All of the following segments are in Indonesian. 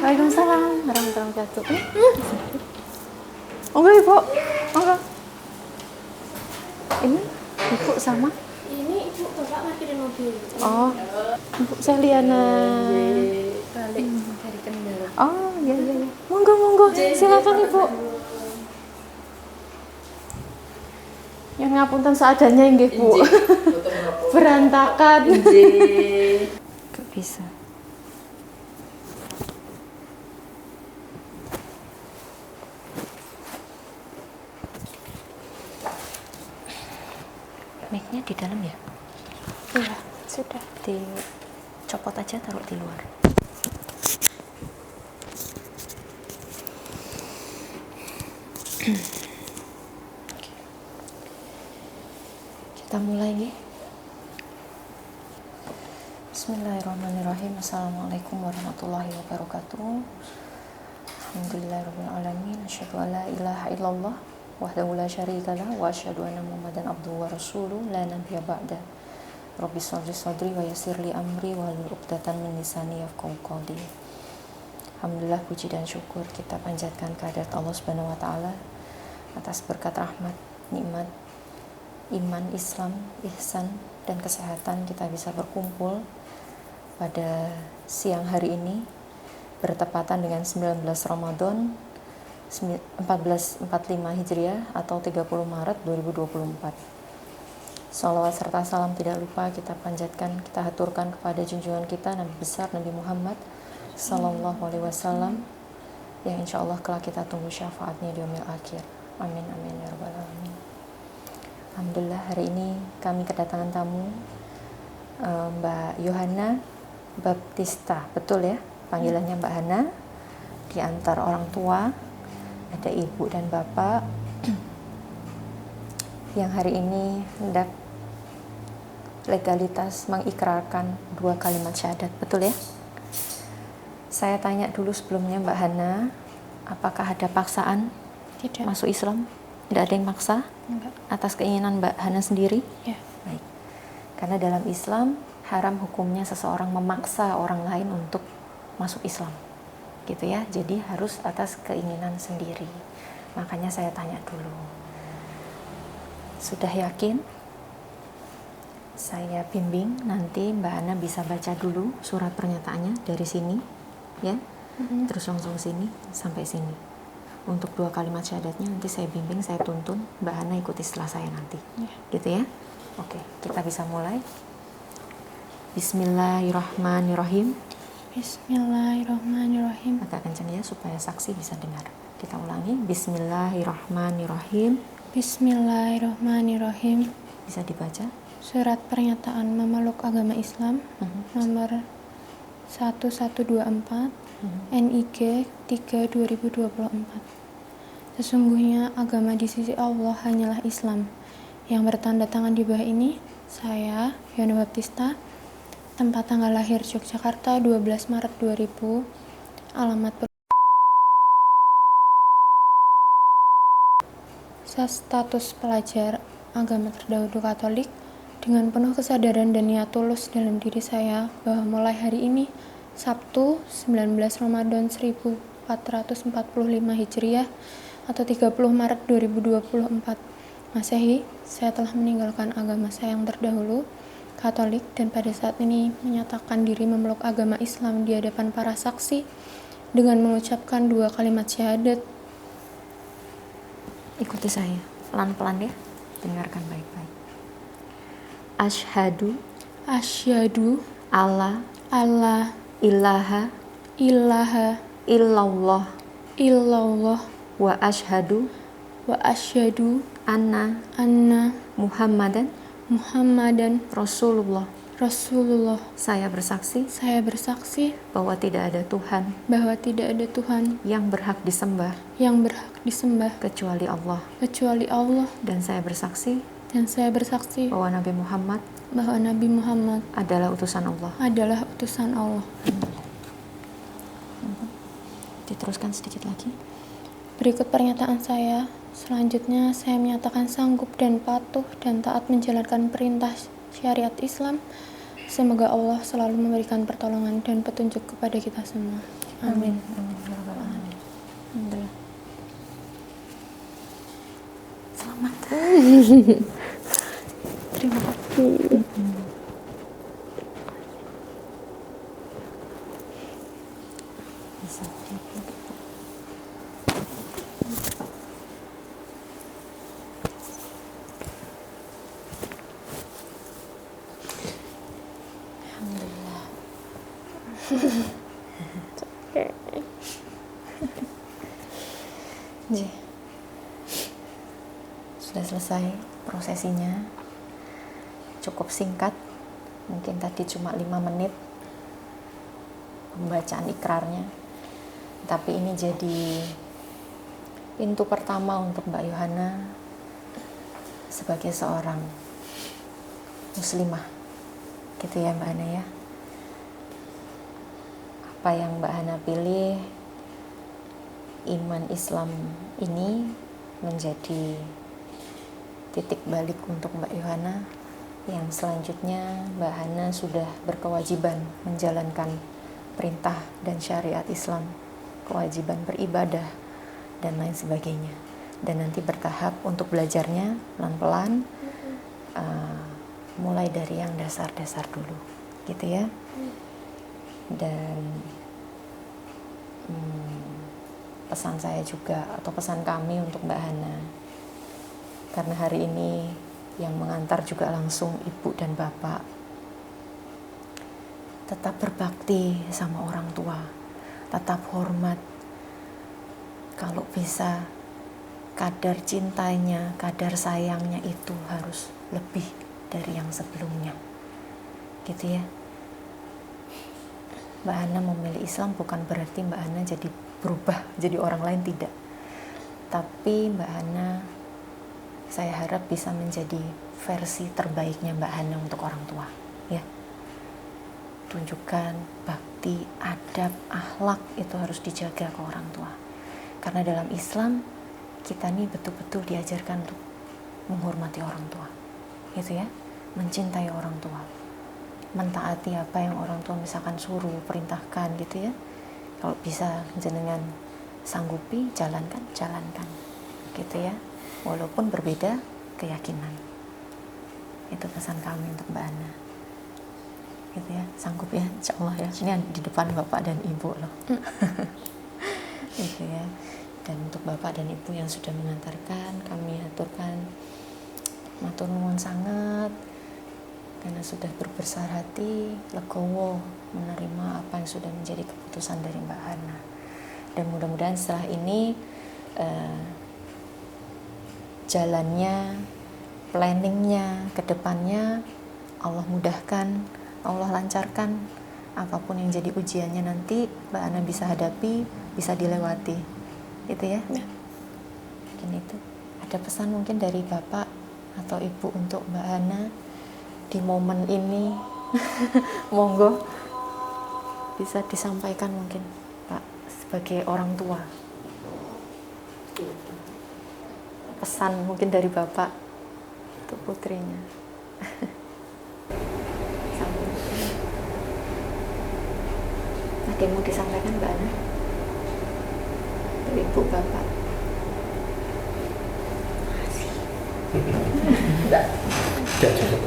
Waalaikumsalam warahmatullahi wabarakatuh. Enggak ibu, enggak. Ini ibu sama? Ini ibu bapak parkirin mobil. Oh, ibu saya Liana. Balik dari Kendal. Oh iya. Monggo silakan ibu. Yang ngapunten seadanya nggih bu. Berantakan. Gak bisa. Mic-nya di dalam ya? Iya, sudah. Dicopot aja, taruh di luar. Kita mulai nih. Bismillahirrahmanirrahim. Assalamualaikum warahmatullahi wabarakatuh. Alhamdulillahirabbil alamin. Asyhadu an la ilaha illallah wahdahu la syarikalah wa asyhadu anna Muhammadan abduhu wa rasuluh la nabiyya ba'da. Rabbi shrah sadri wa yassir li amri wahlul 'uqdatam min lisani yafqahu qawli. Alhamdulillah, puji dan syukur kita panjatkan kehadirat Allah Subhanahu wa taala atas berkat rahmat, nikmat iman, Islam, ihsan dan kesehatan kita bisa berkumpul pada siang hari ini bertepatan dengan 19 Ramadan 1445 Hijriah atau 30 Maret 2024. Shalawat serta salam tidak lupa kita panjatkan, kita haturkan kepada junjungan kita Nabi besar Nabi Muhammad Sallallahu Alaihi Wasallam yang insya Allah kelak kita tunggu syafaatnya di yaumil akhir. Amin amin ya rabbal alamin. Alhamdulillah, hari ini kami kedatangan tamu Mbak Yohana Baptista, betul ya panggilannya Mbak Hana, di antara orang tua ada ibu dan bapak yang hari ini hendak legalitas mengikrarkan 2 kalimat syahadat, betul ya? Saya tanya dulu sebelumnya Mbak Hana, apakah ada paksaan Tidak. masuk Islam? Tidak ada yang maksa? Enggak. Atas keinginan Mbak Hana sendiri? Ya. Baik. Karena dalam Islam haram hukumnya seseorang memaksa orang lain untuk masuk Islam, gitu ya. Jadi harus atas keinginan sendiri. Makanya saya tanya dulu. Sudah yakin? Saya bimbing nanti Mbak Hana bisa baca dulu surat pernyataannya dari sini, ya. Terus langsung sini sampai sini. Untuk 2 kalimat syahadatnya nanti saya bimbing, saya tuntun, Mbak Hana ikuti setelah saya nanti, gitu ya. Oke, kita bisa mulai. Bismillahirrahmanirrahim. Bismillahirrahmanirrahim. Agak kencang ya supaya saksi bisa dengar. Kita ulangi. Bismillahirrahmanirrahim. Bismillahirrahmanirrahim. Bisa dibaca. Surat pernyataan memeluk agama Islam nomor 1124 NIG 3 2024. Sesungguhnya agama di sisi Allah hanyalah Islam. Yang bertanda tangan di bawah ini, saya, Yohana Baptista, tempat tanggal lahir Yogyakarta 12 Maret 2000, alamat status pelajar agama terdahulu Katolik, dengan penuh kesadaran dan niat tulus dalam diri saya bahwa mulai hari ini, Sabtu 19 Ramadan 1445 Hijriah atau 30 Maret 2024 Masehi, saya telah meninggalkan agama saya yang terdahulu, Katolik, dan pada saat ini menyatakan diri memeluk agama Islam di hadapan para saksi dengan mengucapkan 2 kalimat syahadat. Ikuti saya, pelan-pelan ya. Dengarkan baik-baik. Asyhadu alla ilaha illallah wa asyhadu anna Muhammadan Rasulullah. Saya bersaksi bahwa tidak ada Tuhan yang berhak disembah kecuali Allah. Dan saya bersaksi bahwa Nabi Muhammad adalah utusan Allah. Diteruskan sedikit lagi. Berikut pernyataan saya. Selanjutnya, saya menyatakan sanggup dan patuh dan taat menjalankan perintah syariat Islam Semoga Allah selalu memberikan pertolongan dan petunjuk kepada kita semua. Amin. Amin. Ya Rabbal Alamin. Alhamdulillah. Selamat. Terima kasih. Bisa. Alhamdulillah. Ji. Sudah selesai prosesinya. Cukup singkat. Mungkin tadi cuma 5 menit pembacaan ikrarnya. Tapi ini jadi pintu pertama untuk Mbak Yohana sebagai seorang muslimah. Gitu ya Mbak Hana ya. Apa yang Mbak Hana pilih, iman Islam ini menjadi titik balik untuk Mbak Yohana, yang selanjutnya Mbak Hana sudah berkewajiban menjalankan perintah dan syariat Islam, kewajiban beribadah dan lain sebagainya. Dan nanti bertahap untuk belajarnya pelan-pelan, mulai dari yang dasar-dasar dulu, gitu ya. Dan pesan saya juga, atau pesan kami untuk Mbak Hana, karena hari ini yang mengantar juga langsung ibu dan bapak, tetap berbakti sama orang tua, tetap hormat. Kalau bisa, kadar cintanya, kadar sayangnya itu harus lebih dari yang sebelumnya, gitu ya. Mbak Hana memilih Islam bukan berarti Mbak Hana jadi berubah jadi orang lain, tidak. Tapi Mbak Hana, saya harap bisa menjadi versi terbaiknya Mbak Hana untuk orang tua, ya. Tunjukkan bakti, adab, akhlak itu harus dijaga ke orang tua. Karena dalam Islam kita nih betul-betul diajarkan untuk menghormati orang tua, gitu ya, mencintai orang tua, mentaati apa yang orang tua misalkan suruh, perintahkan, gitu ya. Kalau bisa jenengan sanggupi, jalankan, gitu ya, walaupun berbeda keyakinan. Itu pesan kami untuk Mbak Hana, gitu ya. Sanggup ya, insya Allah ya. Ini di depan bapak dan ibu loh. Gitu ya. Dan untuk bapak dan ibu yang sudah mengantarkan, kami aturkan matur nuwun sangat, karena sudah berbesar hati, legowo menerima apa yang sudah menjadi keputusan dari Mbak Hana. Dan mudah-mudahan setelah ini jalannya, planningnya, ke depannya Allah mudahkan, Allah lancarkan. Apapun yang jadi ujiannya nanti Mbak Hana bisa hadapi, bisa dilewati, gitu ya. Mungkin itu. Ada pesan mungkin dari bapak atau ibu untuk Mbak Hana di momen ini? Monggo bisa disampaikan mungkin Pak, sebagai orang tua. Pesan mungkin dari bapak untuk putrinya. Ada yang mau disampaikan Mbak Hana? Dari ibu bapak. Tidak cukup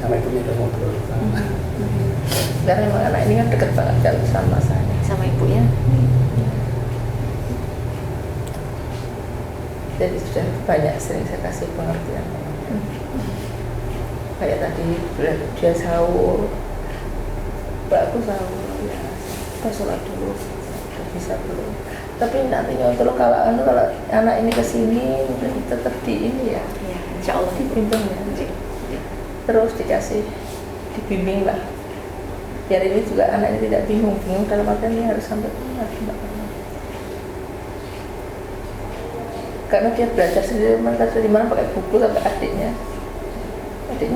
sama ibunya udah ngobrol. Karena memang anak ini kan dekat banget kan sama saya, Sama ibu ya. jadi sudah banyak sering saya kasih pengertian. Kayak tadi dia sahur, Mbak aku sahur ya, kita sholat dulu, udah bisa belum? Tapi nantinya kalau anak ini kesini tetap di ini ya, Ya, insya Allah dibimbing ya, terus dikasih dibimbing lah. Biar ini juga anak ini tidak bingung dalam artian ini harus sampai benar, karena dia belajar sendiri, dari mana pakai buku sampai adiknya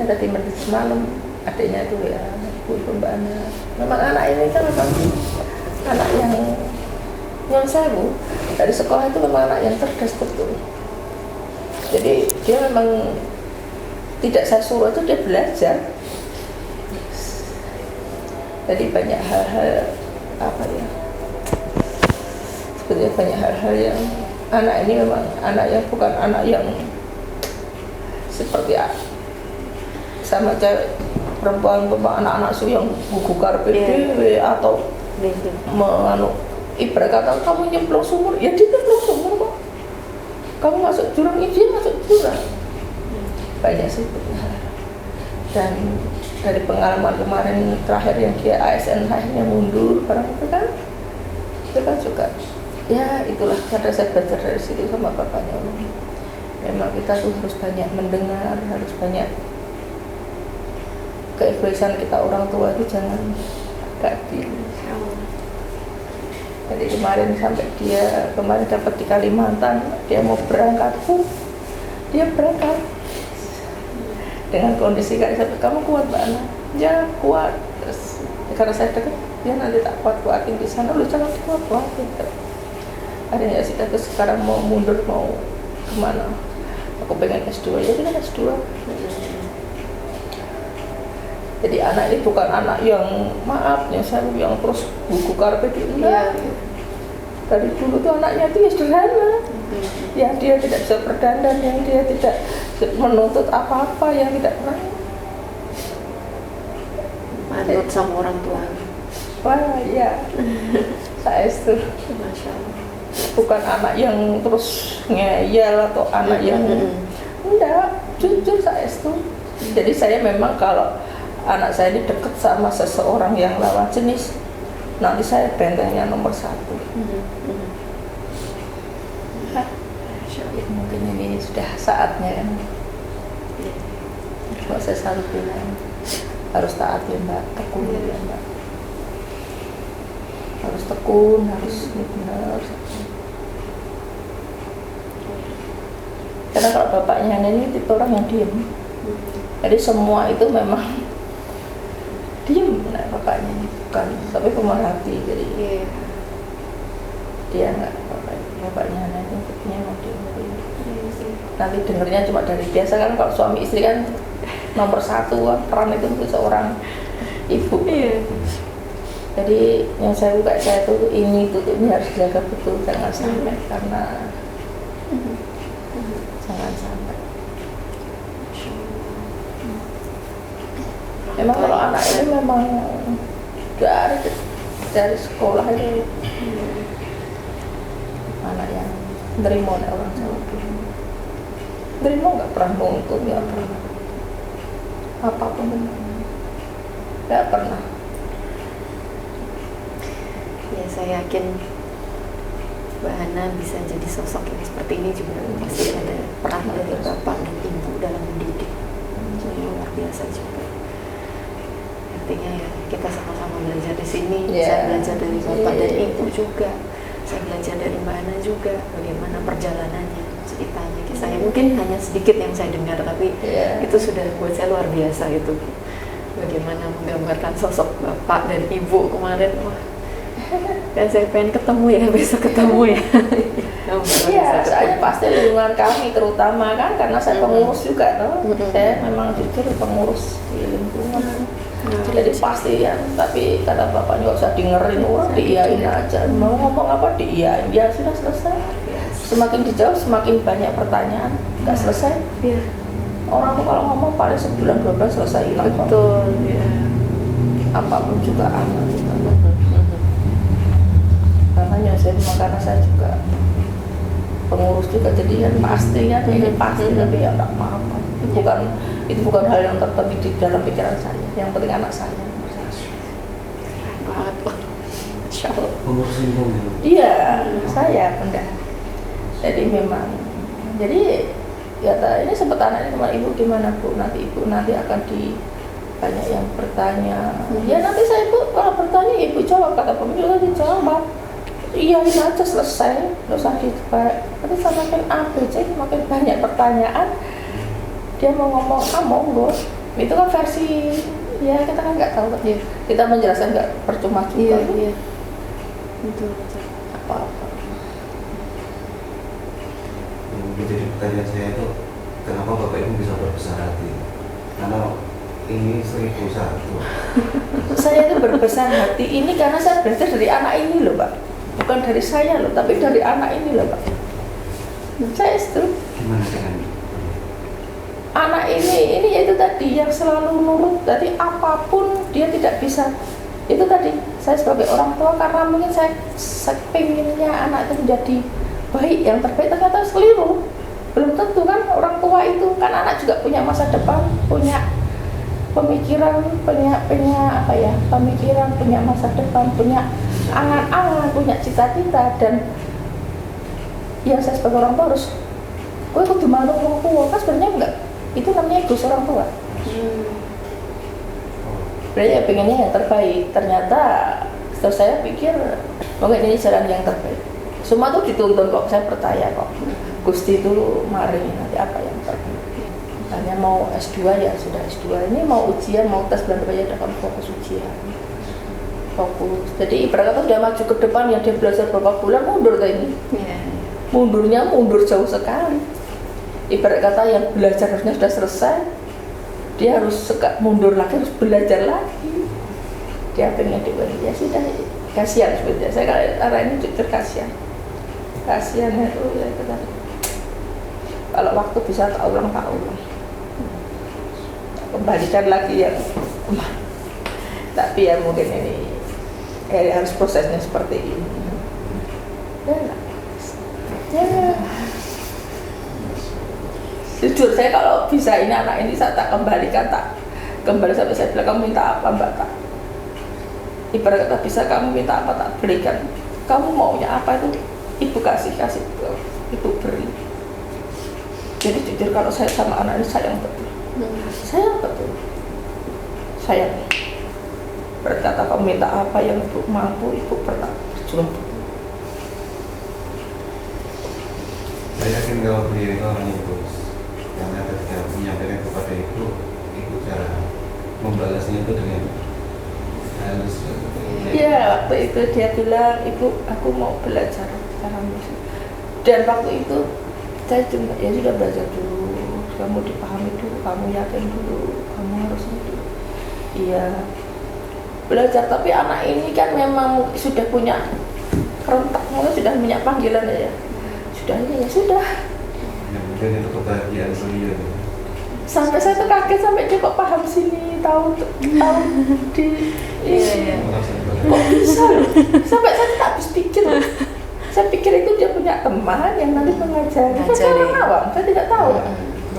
tadi semalam, adiknya itu ya ibu Mbak Hana. Memang anak ini kan memang anak yang sewu, dari sekolah itu memang anak yang cerdas betul. Jadi dia memang tidak saya suruh itu dia belajar, Jadi banyak hal-hal apa ya, sebenarnya banyak hal-hal yang anak ini memang anak yang bukan anak yang seperti sama cewek perempuan anak-anak su yang gugu karpet atau menganu ibarat kata kamu nyemplung sumur, ya dia nyemplung sumur kok. Kamu masuk jurang, ya dia masuk jurang. Banyak sih. Dan dari pengalaman kemarin terakhir yang dia ASN akhirnya mundur, barang itu kan juga ya itulah karena saya belajar dari situ sama bapaknya. Memang kita tuh harus banyak mendengar, harus banyak keegoisan kita orang tua itu jangan ganti. Jadi kemarin sampai dia kemarin dapat di Kalimantan, dia mau berangkat pun dia berangkat dengan kondisi kayak sampai kamu kuat Mbak Ana, ya kuat. Terus karena saya dekat dia nanti tak kuatin di sana, lu jangan kuatin. Akhirnya sih terus sekarang mau mundur mau kemana? Aku pengen S2 ya kita S2. Jadi anak ini bukan anak yang maaf yang saya yang terus buku karpet itu enggak. Dari dulu tuh anaknya itu ya sederhana. Ya dia tidak bisa berdandan, yang dia tidak menuntut apa-apa, yang tidak pernah manut sama orang tua. Wah ya, saya itu Masya Allah. bukan anak yang terus ngeyel atau anak yang enggak, jujur saya itu. Jadi saya memang kalau anak saya ini dekat sama seseorang yang lawan jenis, nanti saya bentengnya nomor 1. Mungkin ini sudah saatnya kan. Kalau saya selalu bilang harus taat ya Mbak, tekun ya Mbak, harus tekun, harus benar. Karena kalau bapaknya ini tipe orang yang diem, jadi semua itu memang diem. Nah bapaknya ini bukan, tapi pemerhati, jadi dia nggak bapaknya ini memang diem. Nanti dengernya cuma dari biasa kan, kalau suami istri kan nomor 1 peran itu untuk seorang ibu. Jadi yang saya buka saya tuh ini harus jaga betul, jangan sampai karena jangan sampai. Memang kalau anak ini memang dari sekolah itu anak yang nerima orang Jawa. Nerima nggak pernah nuntut, nggak pernah apapun, nggak pernah. Ya saya yakin Mbak Hana bisa jadi sosok yang seperti ini juga pasti ada peran dari bapak dan ibu dalam mendidik. Jadi luar biasa juga. Artinya ya kita sama-sama belajar di sini. Saya belajar dari bapak dan ibu juga. Saya belajar dari Mbak Hana juga bagaimana perjalanannya, ceritanya, kisahnya. Mungkin hanya sedikit yang saya dengar, tapi itu sudah buat saya luar biasa gitu. Bagaimana menggambarkan sosok bapak dan ibu kemarin, wah, kan saya pengen ketemu ya, besok ketemu ya. Iya, soalnya pasti lingkungan kami terutama kan, karena saya pengurus juga, saya memang jujur pengurus di lingkungan. Jadi pasti ya, tapi kata bapaknya nggak usah dengerin orang, diiyain aja. Mau ngomong apa diiyain, ya sudah selesai. Semakin dijawab semakin banyak pertanyaan, nggak selesai. Orang tuh kalau ngomong paling sebulan 2 bulan selesai hilang. Betul. Apapun juga aman. Makanya karena saya juga pengurus juga, jadi kan pasti kan ini pasti, tapi ya nggak apa-apa. Itu bukan hal yang terpenting di dalam pikiran saya. Yang penting anak saya. Banget loh. Masya Allah. Pengurus lingkungan. Iya, saya enggak. Jadi memang, jadi ya ini sempat anaknya sama ibu, gimana Bu? Nanti ibu akan banyak yang bertanya. Ya nanti saya Bu kalau bertanya ibu jawab, kata pemimpin tadi jawab. Iyain aja selesai, nggak usah ditebak. Tapi semakin makin banyak pertanyaan. Dia mau ngomong monggo. Itu kan versi ya kita kan nggak tahu, kita menjelaskan nggak percuma juga. Iya. Betul. Apa-apa. Yang menjadi pertanyaan saya itu, kenapa Bapak Ibu bisa berbesar hati? Karena ini 1001. Saya itu berbesar hati ini karena saya belajar dari anak ini loh Pak, bukan dari saya loh, tapi dari anak ini loh Pak. Saya itu Gimana dengan anak ini yaitu tadi yang selalu nurut, tadi apapun dia tidak bisa. Itu tadi saya sebagai orang tua karena mungkin saya pengennya anak itu menjadi baik, yang terbaik, ternyata keliru. Belum tentu kan orang tua itu kan, anak juga punya masa depan, punya pemikiran, pemikiran, punya masa depan, punya angan-angan, punya cita-cita. Dan yang saya sebagai orang tua harus, gue kudu manut orang tua kan, sebenarnya enggak, itu namanya egois orang tua. Berarti ya pengennya yang terbaik, ternyata setelah saya pikir mungkin ini jalan yang terbaik. Semua tuh dituntun kok, saya percaya kok Gusti itu mari nanti apa yang terbaik. Misalnya mau S2 ya sudah S2, ini mau ujian, mau tes bulan depan ya udah kamu fokus ujian, fokus. Jadi ibarat kata udah maju ke depan, yang dia belajar beberapa bulan mundur kayak ini. Mundurnya mundur jauh sekali. Ibarat kata yang belajar harusnya sudah selesai, dia harus mundur lagi, harus belajar lagi. Dia pengen ya sudah, kasihan sebenarnya. Saya kalau arah ini jujur kasihan. Kasihannya itu ya tadi. Kalau waktu bisa tak ulang. Kembalikan lagi yang tapi ya mungkin ini harus prosesnya seperti ini. Ya. Jujur saya kalau bisa ini anak ini saya tak kembalikan, tak kembali sampai saya bilang kamu minta apa Mbak, tak ibarat kata bisa kamu minta apa tak berikan, kamu maunya apa itu ibu kasih ibu beri. Jadi jujur kalau saya sama anak ini sayang betul, sayang. Berkata kamu minta apa yang ibu mampu, ibu pernah berjuang. saya yakin kalau beliau itu orang yang bagus, karena ketika menyampaikan kepada ibu cara membalasnya itu dengan halus. Iya, waktu itu dia bilang, ibu aku mau belajar cara musik. Dan waktu itu saya cuma ya sudah belajar dulu, kamu dipahami dulu, kamu yakin dulu, kamu harus itu. Iya, belajar. Tapi anak ini kan memang sudah punya kerentak, mungkin sudah punya panggilan ya. Ya sudah. Ya, mungkin itu kebahagiaan beliau. Sampai saya tuh kaget, sampai dia kok paham sini, tahu di Iya. kok bisa loh. Sampai saya tak habis pikir. Saya pikir itu dia punya teman yang nanti mengajari. Saya orang awam, saya tidak tahu.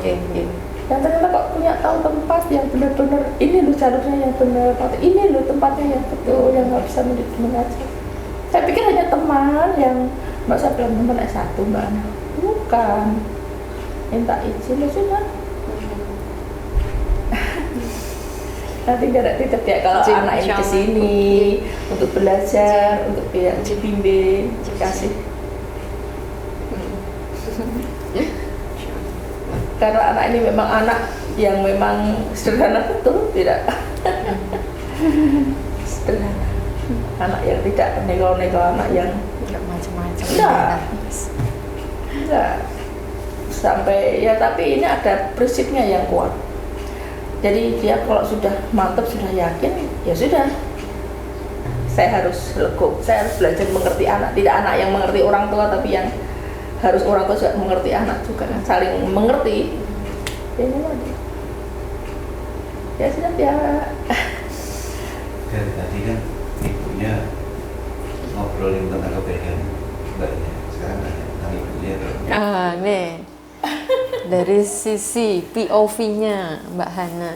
Yang ternyata kok punya tahu tempat yang benar-benar ini loh jalurnya yang benar, ini loh tempatnya yang betul, yang nggak bisa mengajar. Saya pikir hanya teman yang Mbak, saya bilang teman S1 Mbak Ana, bukan, minta izin ya sudah. Nanti tidak ya kalau anak ini kesini untuk belajar, untuk bimbing, dikasih. Karena anak ini memang anak yang memang sederhana betul, tidak sederhana. Anak yang tidak nego-nego, anak yang Enggak macam-macam. Enggak. Sampai ya, tapi ini ada prinsipnya yang kuat. Jadi dia kalau sudah mantap, sudah yakin, ya sudah. Saya harus legok, saya harus belajar mengerti anak. Tidak anak yang mengerti orang tua, tapi yang harus orang tua juga mengerti anak juga, saling mengerti. Ya ini lagi. Ya sudah ya. Dari tadi kan ibunya ngobrolin tentang kebaikan mbaknya, sekarang tentang ibunya. Nih dari sisi POV-nya Mbak Hana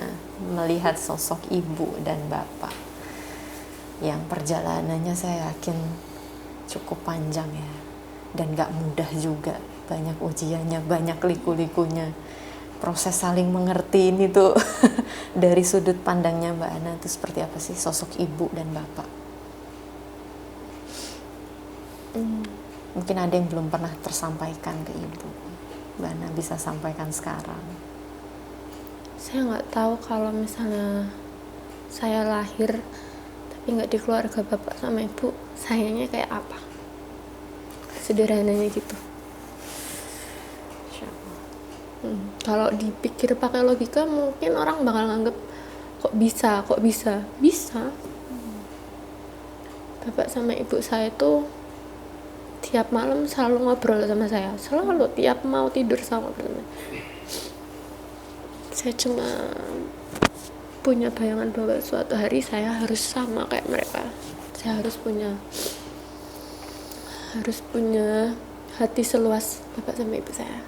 melihat sosok ibu dan bapak yang perjalanannya saya yakin cukup panjang ya, dan gak mudah juga, banyak ujiannya, banyak liku-likunya. Proses saling mengerti ini tuh dari sudut pandangnya Mbak Hana itu seperti apa sih sosok ibu dan bapak? Mungkin ada yang belum pernah tersampaikan ke ibu, Mbak Hana bisa sampaikan sekarang. Saya nggak tahu kalau misalnya saya lahir tapi nggak di keluarga bapak sama ibu, sayangnya kayak apa, sederhananya gitu. Kalau dipikir pakai logika mungkin orang bakal nganggep kok bisa bapak sama ibu saya itu tiap malam selalu ngobrol sama saya, selalu tiap mau tidur sama ngobrol. Saya cuma punya bayangan bahwa suatu hari saya harus sama kayak mereka, saya harus punya hati seluas bapak sama ibu saya.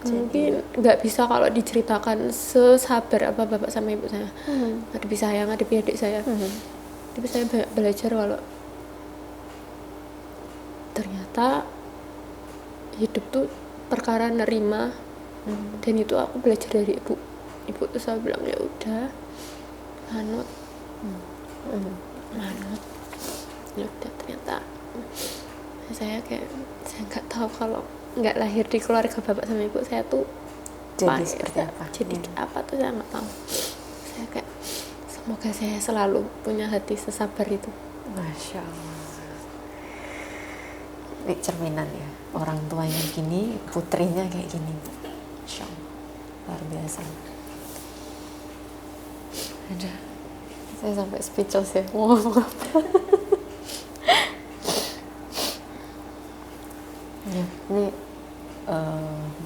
Mungkin nggak bisa kalau diceritakan sesabar apa bapak sama ibu saya ngadepi saya, ngadepi adik saya. Tapi saya belajar kalau ternyata hidup tuh perkara nerima, dan itu aku belajar dari ibu tuh selalu bilang ya udah manut, ya udah. Ternyata saya nggak tahu kalau nggak lahir di keluarga bapak sama ibu saya tuh Jadi seperti apa? Jadi apa tuh saya nggak tahu. Saya kayak semoga saya selalu punya hati sesabar itu. Masya Allah. Ini cerminan ya, orang tuanya gini, putrinya kayak gini. Masya Allah, luar biasa. Ada, saya sampai speechless ya, mau ngomong apa. Ya, ini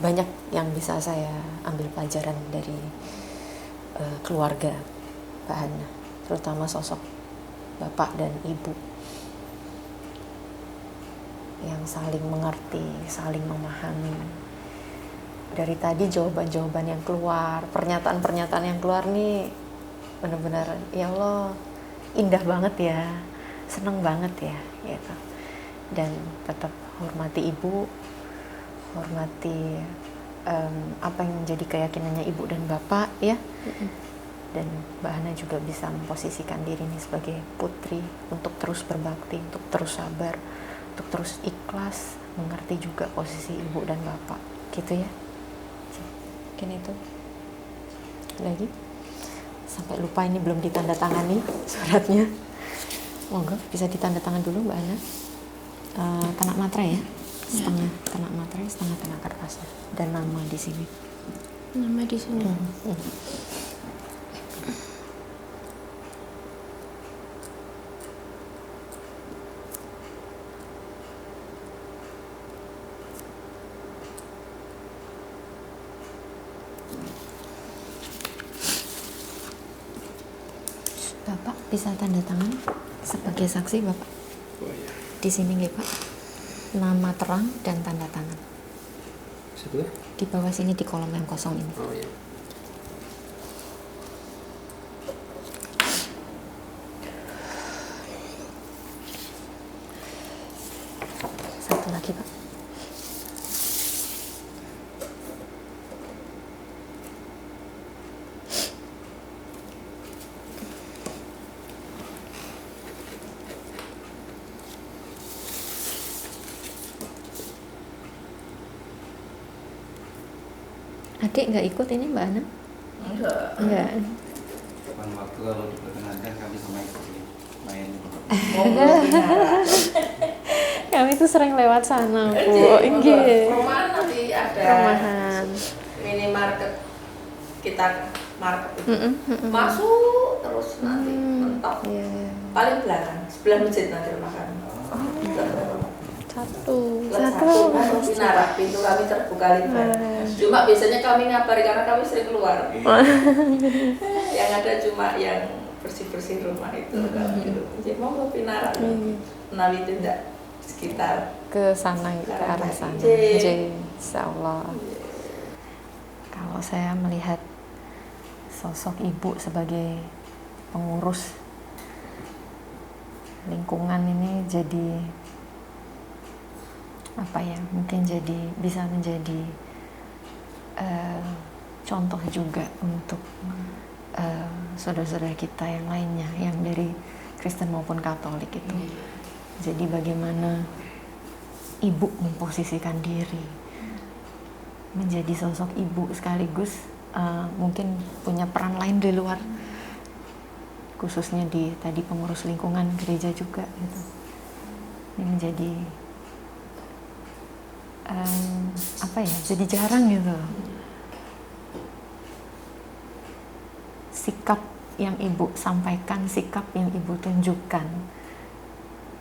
banyak yang bisa saya ambil pelajaran dari keluarga Mbak Hana, terutama sosok bapak dan ibu yang saling mengerti, saling memahami. Dari tadi jawaban-jawaban yang keluar, pernyataan-pernyataan yang keluar nih benar-benar ya Allah, indah banget ya, seneng banget ya gitu. Dan tetap hormati ibu, hormati apa yang menjadi keyakinannya ibu dan bapak ya. Dan Mbak Hana juga bisa memposisikan diri ini sebagai putri untuk terus berbakti, untuk terus sabar, untuk terus ikhlas, mengerti juga posisi ibu dan bapak, gitu ya. Mungkin itu. Lagi sampai lupa ini belum ditandatangani suratnya. Monggo bisa ditandatangan dulu Mbak Hana. Tanak materai ya, setengah tanak materai, setengah tanak kertas dan nama di sini. Nama di sini. Bapak bisa tanda tangan sebagai saksi Bapak. Di sini nggih Pak. Nama terang dan tanda tangan. Sebelah? Di bawah sini di kolom yang kosong ini. Oh iya. Satu lagi Pak. Adik nggak ikut ini Mbak Hana? Enggak. Kapan waktu kalau diperkenankan kami sama istri main Kami tuh sering lewat sana, Bu. Nggih. Perumahan nanti ada Rumahan. minimarket, kita market itu. Masuk terus nanti mentok. Iya. Paling belakang, sebelah masjid nanti rumah kami. Satu. Pinara, pintu kami terbuka lebar. Cuma biasanya kami ngabari karena kami sering keluar. Yang ada cuma yang bersih-bersih rumah itu. Jadi mau ke Pinara. Nawi itu enggak sekitar Ke sana, ke arah sana. Insyaallah. Kalau saya melihat sosok ibu sebagai pengurus lingkungan ini jadi apa ya, mungkin bisa menjadi contoh juga untuk saudara-saudara kita yang lainnya yang dari Kristen maupun Katolik itu. Jadi bagaimana ibu memposisikan diri menjadi sosok ibu sekaligus mungkin punya peran lain di luar, khususnya di tadi pengurus lingkungan gereja juga gitu. Ini menjadi apa ya, jadi jarang gitu. yang Ibu sampaikan, sikap yang Ibu tunjukkan,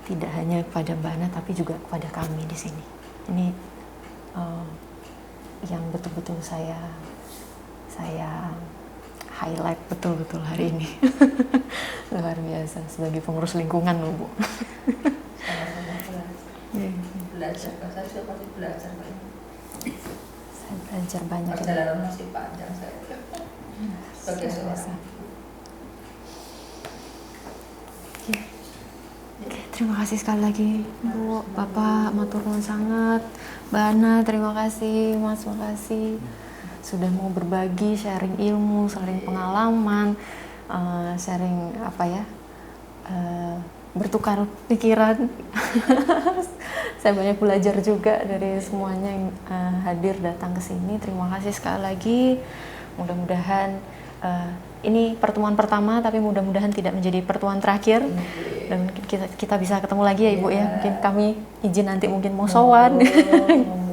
tidak hanya kepada Mbak Ana tapi juga kepada kami di sini. Ini yang betul-betul saya highlight betul-betul hari ini. Luar biasa sebagai pengurus lingkungan loh, Bu. Belajar, saya juga pasti belajar banyak. Saya belajar banyak. Perjalanan masih panjang saya. Sebagai seorang. Terima kasih sekali lagi Bu, Bapak, matur nuwun sangat. Mbak Ana, terima kasih. Mas, makasih sudah mau berbagi, sharing ilmu, sharing pengalaman, sharing bertukar pikiran. Saya banyak belajar juga dari semuanya yang hadir datang ke sini. Terima kasih sekali lagi. Mudah-mudahan ini pertemuan pertama, tapi mudah-mudahan tidak menjadi pertemuan terakhir. Dan mungkin kita bisa ketemu lagi ya Ibu ya. Mungkin kami izin nanti mungkin mau sowan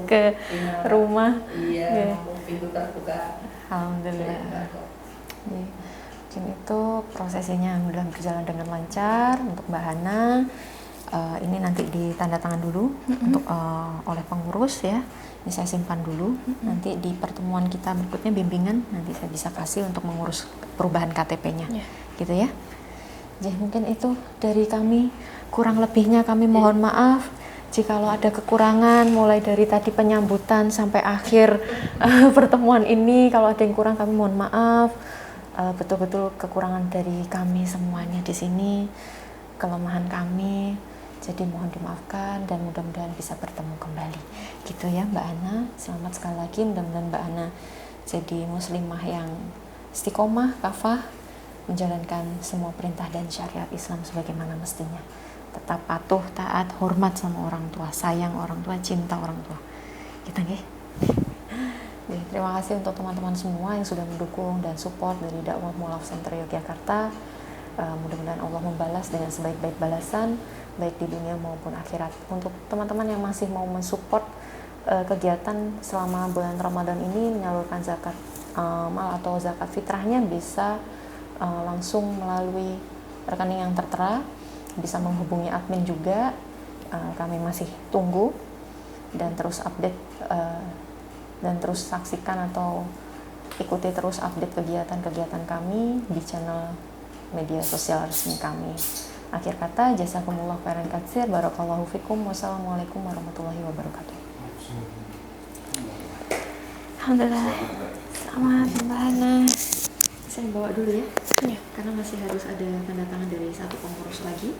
ke rumah. Iya, pintu terbuka. Alhamdulillah. Mungkin itu prosesnya mudah berjalan dengan lancar untuk Mbak Hana. Ini nanti ditanda tangan dulu untuk oleh pengurus ya. Ini saya simpan dulu. Nanti di pertemuan kita berikutnya bimbingan nanti saya bisa kasih untuk mengurus perubahan KTP-nya, gitu ya. Jadi mungkin itu dari kami. Kurang lebihnya kami mohon maaf. Jikalau ada kekurangan mulai dari tadi penyambutan sampai akhir pertemuan ini, kalau ada yang kurang kami mohon maaf. Betul-betul kekurangan dari kami semuanya di sini, kelemahan kami. Jadi mohon dimaafkan dan mudah-mudahan bisa bertemu kembali. Gitu ya Mbak Ana. Selamat sekali lagi, mudah-mudahan Mbak Ana jadi muslimah yang istiqomah, kafah, menjalankan semua perintah dan syariat Islam sebagaimana mestinya. Tetap patuh, taat, hormat sama orang tua, sayang orang tua, cinta orang tua. Gitu nggih. Terima kasih untuk teman-teman semua yang sudah mendukung dan support dari dakwah Mualaf Center Yogyakarta. Mudah-mudahan Allah membalas dengan sebaik-baik balasan, baik di dunia maupun akhirat. Untuk teman-teman yang masih mau mensupport kegiatan selama bulan Ramadan ini, menyalurkan zakat mal atau zakat fitrahnya bisa langsung melalui rekening yang tertera, bisa menghubungi admin juga. Kami masih tunggu dan terus update dan terus saksikan atau ikuti terus update kegiatan-kegiatan kami di channel media sosial resmi kami. Akhir kata, jazakumullah khairan katsir, barakallahu fikum, wassalamualaikum warahmatullahi wabarakatuh. Alhamdulillah. Selamat Mbak Hana. Saya bawa dulu ya, karena masih harus ada tanda tangan dari satu pengurus lagi.